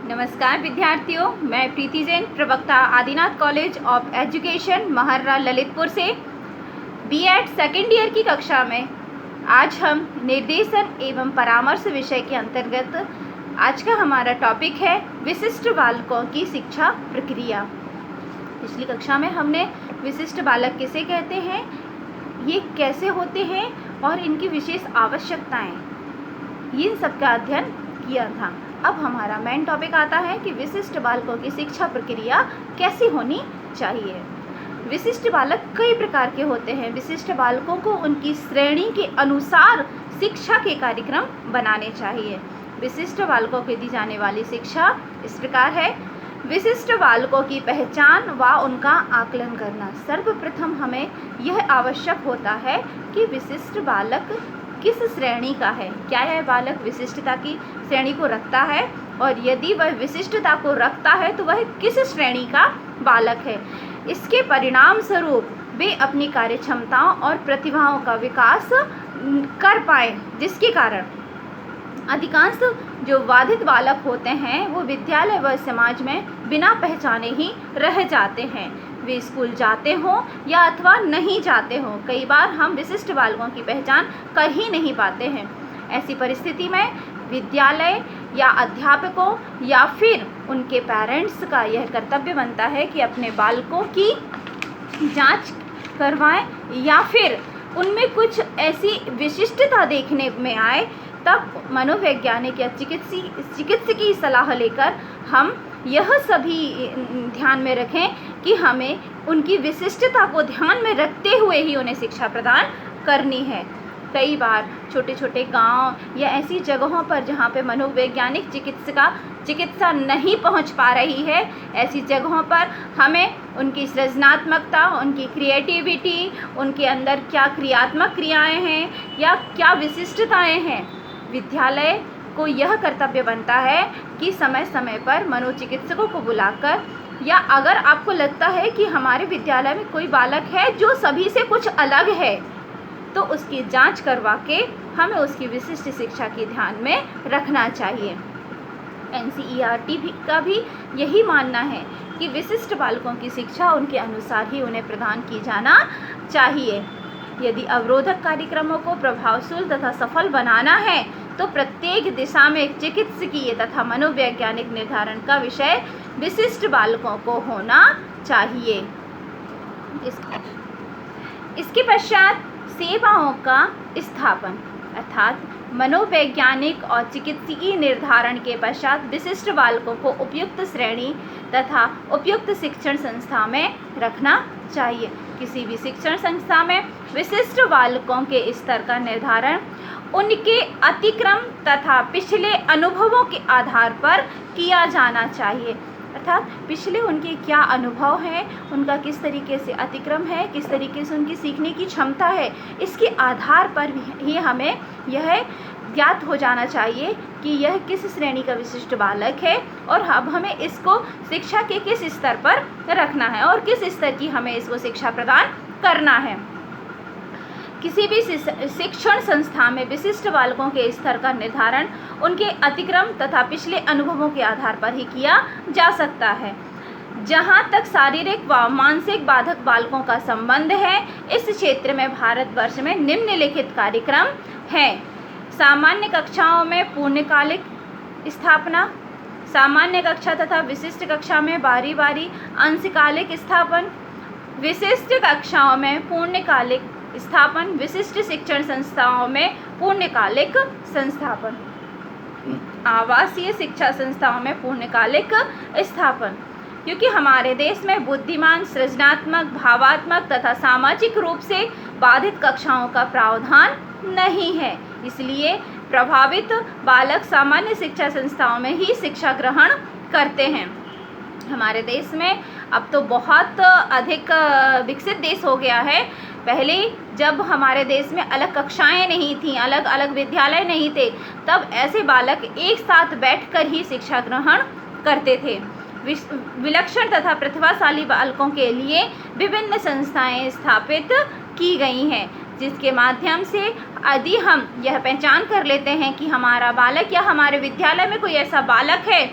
नमस्कार विद्यार्थियों, मैं प्रीति जैन, प्रवक्ता Adinath college of education Maharra Lalitpur से बीएड सेकेंड ईयर की कक्षा में आज हम निर्देशन एवं परामर्श विषय के अंतर्गत आज का हमारा टॉपिक है विशिष्ट बालकों की शिक्षा प्रक्रिया। पिछली कक्षा में हमने विशिष्ट बालक किसे कहते हैं, ये कैसे होते हैं और इनकी विशेष आवश्यकताएं, इन सब का अध्ययन किया था। अब हमारा मेन टॉपिक आता है कि विशिष्ट बालकों की शिक्षा प्रक्रिया कैसी होनी चाहिए। विशिष्ट बालक कई प्रकार के होते हैं। विशिष्ट बालकों को उनकी श्रेणी के अनुसार शिक्षा के कार्यक्रम बनाने चाहिए। विशिष्ट बालकों को दी जाने वाली शिक्षा इस प्रकार है। विशिष्ट बालकों की पहचान व उनका आकलन करना। सर्वप्रथम हमें यह आवश्यक होता है कि विशिष्ट बालक किस श्रेणी का है, क्या यह बालक विशिष्टता की श्रेणी को रखता है, और यदि वह विशिष्टता को रखता है तो वह किस श्रेणी का बालक है। इसके परिणाम स्वरूप वे अपनी कार्य क्षमताओं और प्रतिभाओं का विकास कर पाए, जिसके कारण अधिकांश जो बाधित बालक होते हैं वो विद्यालय व समाज में बिना पहचाने ही रह जाते हैं। वे स्कूल जाते हों या अथवा नहीं जाते हों, कई बार हम विशिष्ट बालकों की पहचान कर ही नहीं पाते हैं। ऐसी परिस्थिति में विद्यालय या अध्यापकों या फिर उनके पेरेंट्स का यह कर्तव्य बनता है कि अपने बालकों की जांच करवाएं, या फिर उनमें कुछ ऐसी विशिष्टता देखने में आए तब मनोवैज्ञानिक या चिकित्सकीय सलाह लेकर हम यह सभी ध्यान में रखें कि हमें उनकी विशिष्टता को ध्यान में रखते हुए ही उन्हें शिक्षा प्रदान करनी है। कई बार छोटे छोटे गांव या ऐसी जगहों पर जहां पे मनोवैज्ञानिक चिकित्सा नहीं पहुंच पा रही है, ऐसी जगहों पर हमें उनकी सृजनात्मकता, उनकी क्रिएटिविटी, उनके अंदर क्या क्रियात्मक क्रियाएं हैं या क्या विशिष्टताएं हैं, विद्यालय को यह कर्तव्य बनता है कि समय समय पर मनोचिकित्सकों को बुलाकर, या अगर आपको लगता है कि हमारे विद्यालय में कोई बालक है जो सभी से कुछ अलग है, तो उसकी जांच करवा के हमें उसकी विशिष्ट शिक्षा की ध्यान में रखना चाहिए। NCERT का भी यही मानना है कि विशिष्ट बालकों की शिक्षा उनके अनुसार ही उन्हें प्रदान की जाना चाहिए। यदि अवरोधक कार्यक्रमों को प्रभावशील तथा सफल बनाना है तो प्रत्येक दिशा में एक चिकित्सकीय तथा मनोवैज्ञानिक निर्धारण का विषय विशिष्ट बालकों को होना चाहिए। इसके पश्चात सेवाओं का स्थापन, अर्थात मनोवैज्ञानिक और चिकित्सकीय निर्धारण के पश्चात विशिष्ट बालकों को उपयुक्त श्रेणी तथा उपयुक्त शिक्षण संस्था में रखना चाहिए। किसी भी शिक्षण संस्था में विशिष्ट बालकों के स्तर का निर्धारण उनके अतिक्रम तथा पिछले अनुभवों के आधार पर किया जाना चाहिए। अर्थात पिछले उनके क्या अनुभव हैं, उनका किस तरीके से अतिक्रम है, किस तरीके से उनकी सीखने की क्षमता है, इसके आधार पर ही हमें यह ज्ञात हो जाना चाहिए कि यह किस श्रेणी का विशिष्ट बालक है और अब हमें इसको शिक्षा के किस स्तर पर रखना है और किस स्तर की हमें इसको शिक्षा प्रदान करना है। किसी भी शिक्षण संस्था में विशिष्ट बालकों के स्तर का निर्धारण उनके अतिक्रम तथा पिछले अनुभवों के आधार पर ही किया जा सकता है। जहाँ तक शारीरिक व मानसिक बाधक बालकों का संबंध है, इस क्षेत्र में भारतवर्ष में निम्नलिखित कार्यक्रम हैं। सामान्य कक्षाओं में पूर्णकालिक स्थापना, सामान्य कक्षा तथा विशिष्ट कक्षा में बारी बारी अंशकालिक स्थापन, विशिष्ट कक्षाओं में पूर्णकालिक स्थापन, विशिष्ट शिक्षण संस्थाओं में पूर्णकालिक संस्थापन, आवासीय शिक्षा संस्थाओं में पूर्णकालिक स्थापन। क्योंकि हमारे देश में बुद्धिमान, सृजनात्मक, भावात्मक तथा सामाजिक रूप से बाधित कक्षाओं का प्रावधान नहीं है, इसलिए प्रभावित बालक सामान्य शिक्षा संस्थाओं में ही शिक्षा ग्रहण करते हैं। हमारे देश में अब तो बहुत अधिक विकसित देश हो गया है। पहले जब हमारे देश में अलग कक्षाएं नहीं थीं, अलग अलग विद्यालय नहीं थे, तब ऐसे बालक एक साथ बैठकर ही शिक्षा ग्रहण करते थे। विलक्षण तथा प्रतिभाशाली बालकों के लिए विभिन्न संस्थाएं स्थापित की गई हैं, जिसके माध्यम से यदि हम यह पहचान कर लेते हैं कि हमारा बालक या हमारे विद्यालय में कोई ऐसा बालक है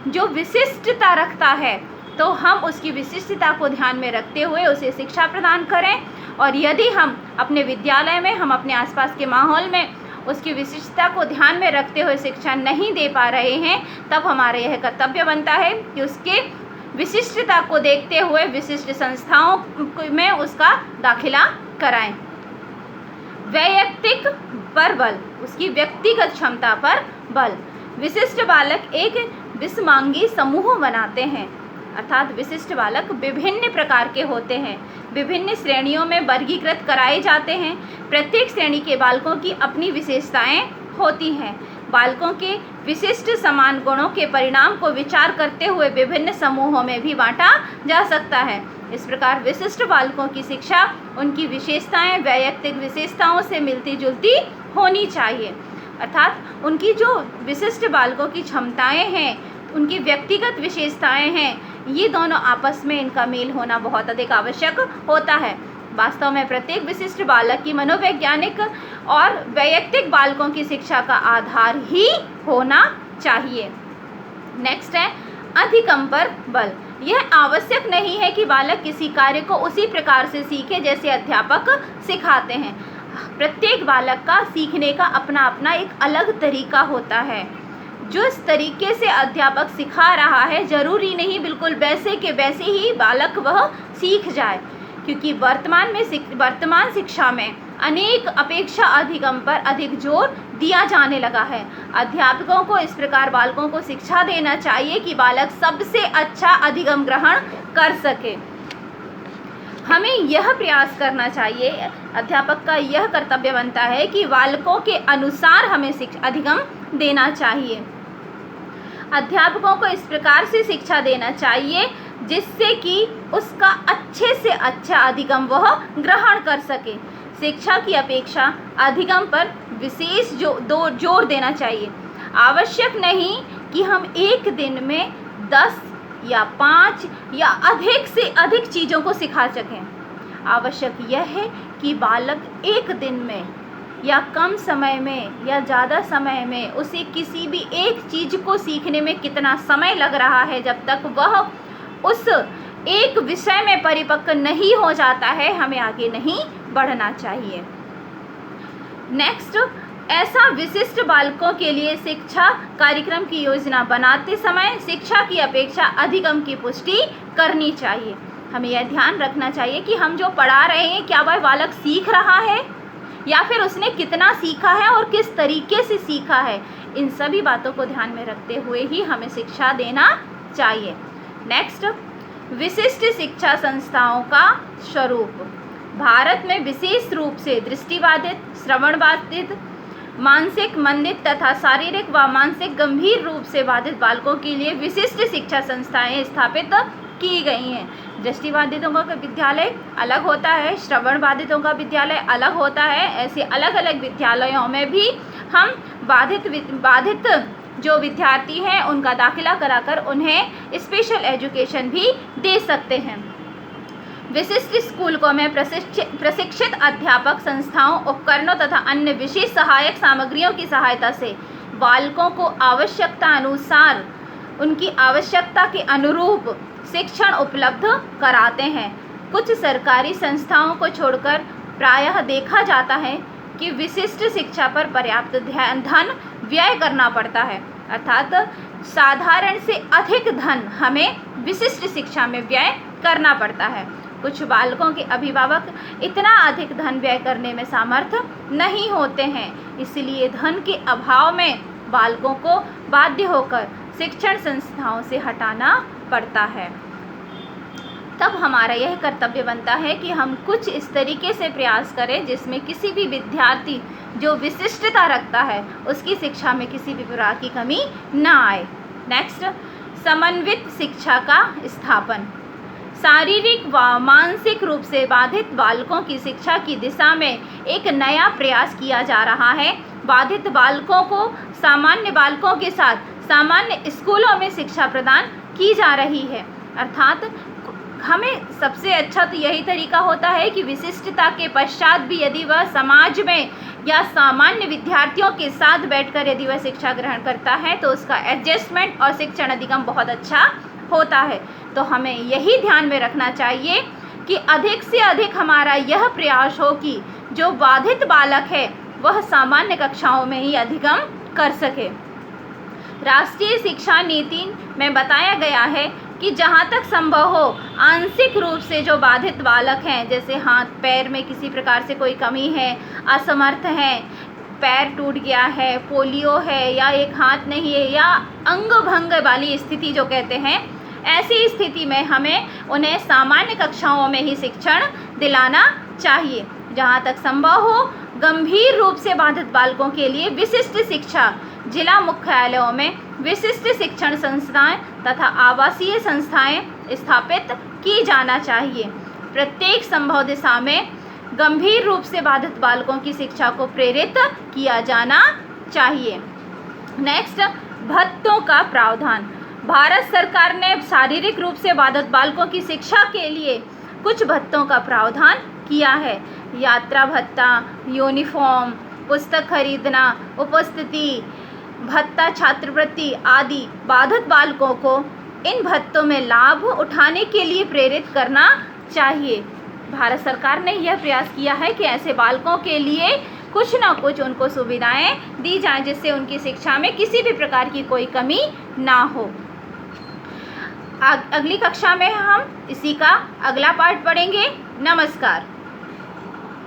जो विशिष्टता रखता है तो हम उसकी विशिष्टता को ध्यान में रखते हुए उसे शिक्षा प्रदान करें। और यदि हम अपने विद्यालय में, हम अपने आसपास के माहौल में उसकी विशिष्टता को ध्यान में रखते हुए शिक्षा नहीं दे पा रहे हैं, तब हमारा यह कर्तव्य बनता है कि उसके विशिष्टता को देखते हुए विशिष्ट संस्थाओं में उसका दाखिला कराएं। वैयक्तिक पर बल, उसकी व्यक्तिगत क्षमता पर बल। विशिष्ट बालक एक विषमांगी समूह बनाते हैं, अर्थात विशिष्ट बालक विभिन्न प्रकार के होते हैं, विभिन्न श्रेणियों में वर्गीकृत कराए जाते हैं। प्रत्येक श्रेणी के बालकों की अपनी विशेषताएं होती हैं। बालकों के विशिष्ट समान गुणों के परिणाम को विचार करते हुए विभिन्न समूहों में भी बांटा जा सकता है। इस प्रकार विशिष्ट बालकों की शिक्षा उनकी विशेषताएं वैयक्तिक विशेषताओं से मिलती जुलती होनी चाहिए, अर्थात उनकी जो विशिष्ट बालकों की क्षमताएं हैं, उनकी व्यक्तिगत विशेषताएं हैं, ये दोनों आपस में इनका मेल होना बहुत अधिक आवश्यक होता है। वास्तव में प्रत्येक विशिष्ट बालक की मनोवैज्ञानिक और वैयक्तिक बालकों की शिक्षा का आधार ही होना चाहिए। नेक्स्ट है अधिगम पर बल। यह आवश्यक नहीं है कि बालक किसी कार्य को उसी प्रकार से सीखे जैसे अध्यापक सिखाते हैं। प्रत्येक बालक का सीखने का अपना अपना एक अलग तरीका होता है। जो इस तरीके से अध्यापक सिखा रहा है, जरूरी नहीं बिल्कुल वैसे के वैसे ही बालक वह सीख जाए, क्योंकि वर्तमान शिक्षा में अनेक अपेक्षा अधिगम पर अधिक जोर दिया जाने लगा है। अध्यापकों को इस प्रकार बालकों को शिक्षा देना चाहिए कि बालक सबसे अच्छा अधिगम ग्रहण कर सके। हमें यह प्रयास करना चाहिए, अध्यापक का यह कर्तव्य बनता है कि बालकों के अनुसार हमें अधिगम देना चाहिए। अध्यापकों को इस प्रकार से शिक्षा देना चाहिए जिससे कि उसका अच्छे से अच्छा अधिगम वह ग्रहण कर सके। शिक्षा की अपेक्षा अधिगम पर विशेष जोर देना चाहिए। आवश्यक नहीं कि हम एक दिन में 10 या 5 या अधिक से अधिक चीज़ों को सिखा सकें। आवश्यक यह है कि बालक एक दिन में या कम समय में या ज़्यादा समय में उसे किसी भी एक चीज़ को सीखने में कितना समय लग रहा है, जब तक वह उस एक विषय में परिपक्व नहीं हो जाता है, हमें आगे नहीं बढ़ना चाहिए। नेक्स्ट, ऐसा विशिष्ट बालकों के लिए शिक्षा कार्यक्रम की योजना बनाते समय शिक्षा की अपेक्षा अधिगम की पुष्टि करनी चाहिए। हमें यह ध्यान रखना चाहिए कि हम जो पढ़ा रहे हैं, क्या वह बालक सीख रहा है या फिर उसने कितना सीखा है और किस तरीके से सीखा है। इन सभी बातों को ध्यान में रखते हुए ही हमें शिक्षा देना चाहिए। नेक्स्ट, विशिष्ट शिक्षा संस्थाओं का स्वरूप। भारत में विशेष रूप से दृष्टिबाधित, श्रवणबाधित, मानसिक मंदित तथा शारीरिक व मानसिक गंभीर रूप से बाधित बालकों के लिए विशिष्ट शिक्षा संस्थाएं स्थापित की गई हैं। दृष्टिबाधितों का विद्यालय अलग होता है, श्रवण बाधितों का विद्यालय अलग होता है। ऐसे अलग अलग विद्यालयों में भी हम बाधित जो विद्यार्थी हैं उनका दाखिला कराकर उन्हें स्पेशल एजुकेशन भी दे सकते हैं। विशिष्ट स्कूलों में प्रशिक्षित अध्यापक संस्थाओं, उपकरणों तथा अन्य विशेष सहायक सामग्रियों की सहायता से बालकों को आवश्यकता अनुसार उनकी आवश्यकता के अनुरूप शिक्षण उपलब्ध कराते हैं। कुछ सरकारी संस्थाओं को छोड़कर प्रायः देखा जाता है कि विशिष्ट शिक्षा पर पर्याप्त धन व्यय करना पड़ता है, अर्थात साधारण से अधिक धन हमें विशिष्ट शिक्षा में व्यय करना पड़ता है। कुछ बालकों के अभिभावक इतना अधिक धन व्यय करने में सामर्थ्य नहीं होते हैं, इसलिए धन के अभाव में बालकों को बाध्य होकर शिक्षण संस्थाओं से हटाना पड़ता है। तब हमारा यह कर्तव्य बनता है कि हम कुछ इस तरीके से प्रयास करें जिसमें किसी भी विद्यार्थी जो विशिष्टता रखता है उसकी शिक्षा में किसी भी प्रकार की कमी ना आए। नेक्स्ट, समन्वित शिक्षा का स्थापन। शारीरिक व मानसिक रूप से बाधित बालकों की शिक्षा की दिशा में एक नया प्रयास किया जा रहा है। बाधित बालकों को सामान्य बालकों के साथ सामान्य स्कूलों में शिक्षा प्रदान की जा रही है, अर्थात हमें सबसे अच्छा तो यही तरीका होता है कि विशिष्टता के पश्चात भी यदि वह समाज में या सामान्य विद्यार्थियों के साथ बैठकर यदि वह शिक्षा ग्रहण करता है तो उसका एडजस्टमेंट और शिक्षण अधिगम बहुत अच्छा होता है। तो हमें यही ध्यान में रखना चाहिए कि अधिक से अधिक हमारा यह प्रयास हो कि जो बाधित बालक है वह सामान्य कक्षाओं में ही अधिगम कर सके। राष्ट्रीय शिक्षा नीति में बताया गया है कि जहाँ तक संभव हो आंशिक रूप से जो बाधित बालक हैं, जैसे हाथ पैर में किसी प्रकार से कोई कमी है, असमर्थ हैं, पैर टूट गया है, पोलियो है या एक हाथ नहीं है या अंग भंग वाली स्थिति जो कहते हैं, ऐसी स्थिति में हमें उन्हें सामान्य कक्षाओं में ही शिक्षण दिलाना चाहिए। जहाँ तक संभव हो गंभीर रूप से बाधित बालकों के लिए विशिष्ट शिक्षा जिला मुख्यालयों में विशिष्ट शिक्षण संस्थाएं तथा आवासीय संस्थाएं स्थापित की जाना चाहिए। प्रत्येक संभव दिशा में गंभीर रूप से बाधित बालकों की शिक्षा को प्रेरित किया जाना चाहिए। नेक्स्ट, भत्तों का प्रावधान। भारत सरकार ने शारीरिक रूप से बाधित बालकों की शिक्षा के लिए कुछ भत्तों का प्रावधान किया है। यात्रा भत्ता, यूनिफॉर्म, पुस्तक खरीदना, उपस्थिति भत्ता, छात्रवृत्ति आदि बाधित बालकों को इन भत्तों में लाभ उठाने के लिए प्रेरित करना चाहिए। भारत सरकार ने यह प्रयास किया है कि ऐसे बालकों के लिए कुछ ना कुछ उनको सुविधाएं दी जाएं जिससे उनकी शिक्षा में किसी भी प्रकार की कोई कमी ना हो। अगली कक्षा में हम इसी का अगला पार्ट पढ़ेंगे। नमस्कार।